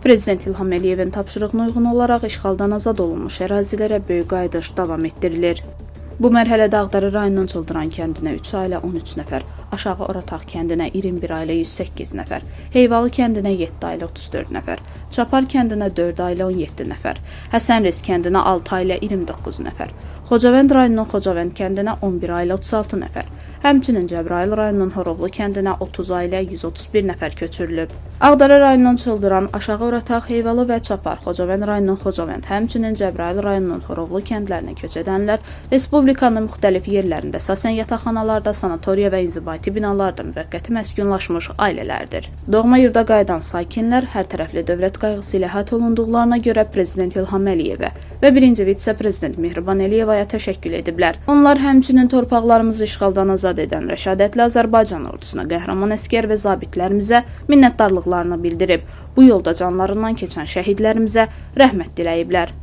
Prezident İlham Əliyevin tapşırığına uyğun olaraq işğaldan azad olunmuş ərazilərə böyük qayıdış davam etdirilir. Bu mərhələdə Ağdərə rayonunun Çıldıran kəndinə 3 ailə 13 nəfər, Aşağı Orataq kəndinə 21 ailə 108 nəfər, Heyvalı kəndinə 7 ailə 34 nəfər, Çapar kəndinə 4 ailə 17 nəfər, Həsənrez kəndinə 6 ailə 29 nəfər, Xocavənd rayonunun Xocavənd kəndinə 11 ailə 36 nəfər, həmçinin Cəbrayıl rayonunun Horovlu kəndinə 30 ailə 131 nəfər köçürülüb. Ağdərə rayonunun Çıldıran, Aşağı Orataq, Heyvalı və Çapar, Xocavənd rayonunun Xocavənd, həmçinin Cəbrayıl rayonunun Horovlu kəndlərinə köç edənlər Respublikanın müxtəlif yerlərində əsasən yataqxanalarda, sanatoriya və inzibati binalarda müvəqqəti məskunlaşmış ailələrdir. Doğma yurda qayıdan sakinlər hər tərəfli dövlət qayğısı ilə əhatə olunduqlarına görə Prezident İlham Əliyevə və 1-ci vitse-prezident Mehriban Əliyevaya təşəkkür ediblər. Onlar həmçinin torpaqlarımızı işğaldan azad edən rəşadətli Azərbaycan ordusuna, qəhrəman əsgər və zabitlərimizə minnətdarlıqlarını bildirib. Bu yolda canlarından keçən şəhidlərimizə rəhmət diləyiblər.